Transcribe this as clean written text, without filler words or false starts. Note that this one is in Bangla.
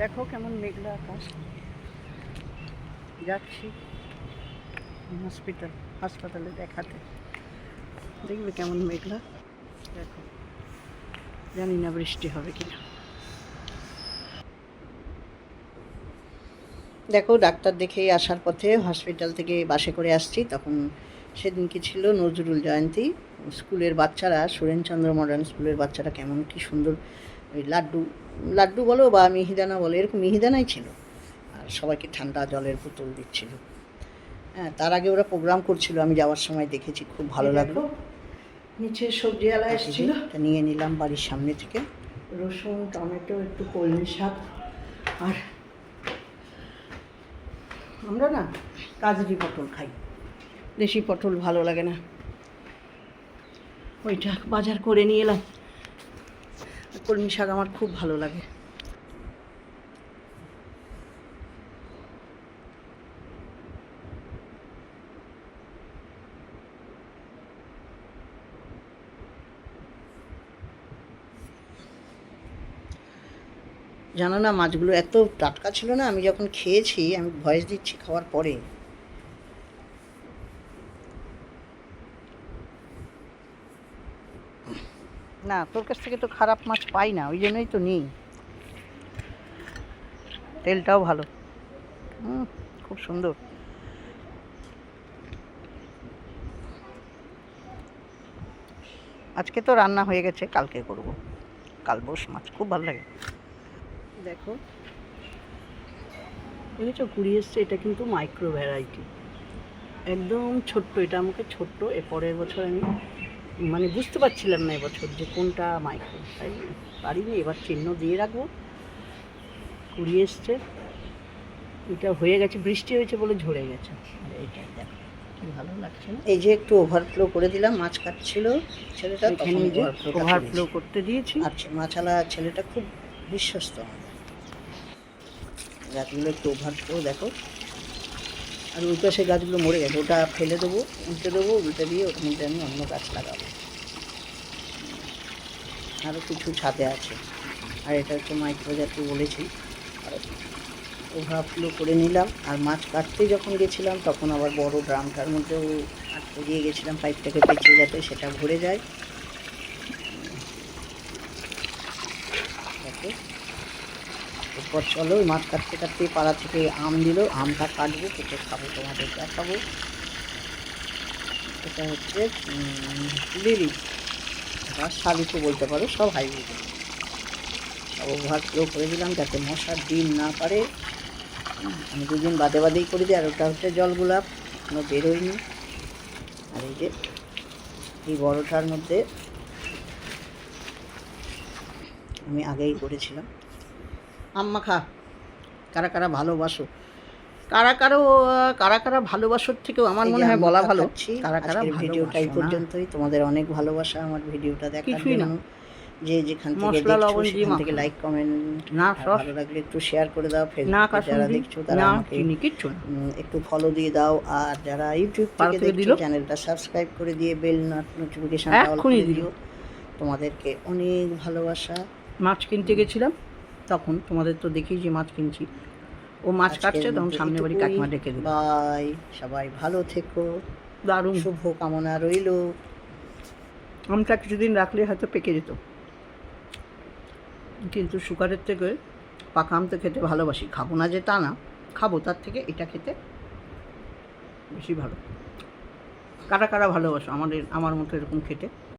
দেখো কেমন মেঘলা আকাশ। যাচ্ছি হাসপাতালে দেখাতে, দেখবে কেমন মেঘলা। দেখো, জানি না বৃষ্টি হবে কিনা। দেখো, ডাক্তার দেখে আসার পথে হসপিটাল থেকে বাসে করে আসছি, তখন সেদিন কি ছিল, নজরুল জয়ন্তী। স্কুলের বাচ্চারা, সুরেনচন্দ্র মডার্ন স্কুলের বাচ্চারা কেমন কি সুন্দর ওই লাড্ডু বলো বা মিহিদানা বলো, এরকম মিহিদানাই ছিল, আর সবাইকে ঠান্ডা জলের বোতল দিচ্ছিল। হ্যাঁ, তার আগে ওরা প্রোগ্রাম করছিল, আমি যাওয়ার সময় দেখেছি, খুব ভালো লাগলো। নিচে সবজিওয়ালা এসেছিল, এটা নিয়ে নিলাম বাড়ির সামনে থেকে। রসুন, টমেটো, একটু কলমি শাক, আর আমরা না কাজরি পটল খাই, দেশি পটল ভালো লাগে না, ওইটা বাজার করে নিয়ে এলাম। কলমি শাক আমার খুব ভালো লাগে। জানো না, মাছগুলো এত টাটকা ছিল না, আমি যখন খেয়েছি, আমি ভয়েস দিচ্ছি খাওয়ার পরে। না, তোর কাছ থেকে তো খারাপ মাছ পাই না, ওই জন্যই তো নিই। তেলটাও ভালো, খুব সুন্দর। আজকে তো রান্না হয়ে গেছে, কালকে করব। কালবোস মাছ খুব ভালো লাগে। দেখো, দেখেছো কুড়িয়ে এসছে, এটা কিন্তু মাইক্রো ভ্যারাইটি, একদম ছোট্ট। এটা আমাকে ছোট্ট, পরের বছর আমি মানে বুঝতে পারছিলাম না এবছর যে কোনটা মাইক্রো, তাই পারিনি, এবার চিহ্ন দিয়ে রাখবো। কুড়িয়ে এসছে, এটা হয়ে গেছে, বৃষ্টি হয়েছে বলে ঝরে গেছে। এইটা দেখো কি ভালো লাগছে না। এই যে একটু ওভারফ্লো করে দিলাম, মাছ কাটছিল ছেলেটা, তখন ওভারফ্লো করতে দিয়েছি। আচ্ছা, মাছালা ছেলেটা খুব বিশ্বস্ত হবে। গাছগুলো একটু ওভারফ্লো দেখো, আর ওই পাশে গাছগুলো মরে গেছে, ওটা ফেলে দেবো, উল্টে দিয়ে ওটার মধ্যে আমি অন্য গাছ লাগাবো। আরও কিছু ছাদে আছে, আর এটা হচ্ছে মাইক্রো জাতীয় বলেছি। আর ওভারফ্লো করে নিলাম। আর মাছ কাটতে যখন গেছিলাম, তখন আবার বড় ড্রামটার মধ্যেও আটকে দিয়ে গেছিলাম, পাইপটাকে পেঁচিয়ে, যাতে সেটা ভরে যায়। দেখো, এরপর চলো, মাছ কাটতে কাটতে পাড়া থেকে আম দিল, আমটা কাটবো, কেটে খাবো, তোমাদের দেখাবো। এটা হচ্ছে লিলি বা শালিকও বলতে পারো, সব হাইব্রিড। সব ওভারফ্লো করে দিলাম যাতে মশার ডিম না পারে। আমি দুদিন বাদে বাদেই করে দিই। আর ওটা হচ্ছে জল গোলাপ, কোনো বেরোয়নি। আর এই যে এই বড়টার মধ্যে আমি আগেই করেছিলাম। আম মাখা কারা কারা ভালোবাসো, কারা কারা ভালোবাসার থেকেও আমার মনে হয় বলা ভালো কারা কারা। ভিডিওটা এই পর্যন্তই, তোমাদের অনেক ভালোবাসা আমার ভিডিওটা দেখার জন্য। যে যেখান থেকে দেখছো সেখান থেকে লাইক কমেন্ট, না ভালো লাগলে একটু শেয়ার করে দাও। ফেসবুকে যারা দেখছো তারা আমাকে একটু ফলো দিয়ে দাও, আর যারা ইউটিউব থেকে দেখছো চ্যানেলটা সাবস্ক্রাইব করে দিয়ে বেল নোটিফিকেশনটা অল করে দিও। তোমাদেরকে অনেক ভালোবাসা। মাছ কিনতে গেছিলাম তখন, তোমাদের তো দেখি যে মাছ কিনছি, ও মাছ কাটছে, তখন সামনে বাড়ি কাকিমা ডেকে দিল। বাই, সবাই ভালো থেকো, দারুণ শুভ কামনা রইল। আমটা কিছুদিন রাখলে হয়তো পেকে যেত, কিন্তু সুগারের থেকে পাকা আম তো খেতে ভালোবাসি, খাবো না যে তা না, খাবো, তার থেকে এটা খেতে বেশি ভালো। কারা কারা ভালোবাসো আমার মতো এরকম খেতে?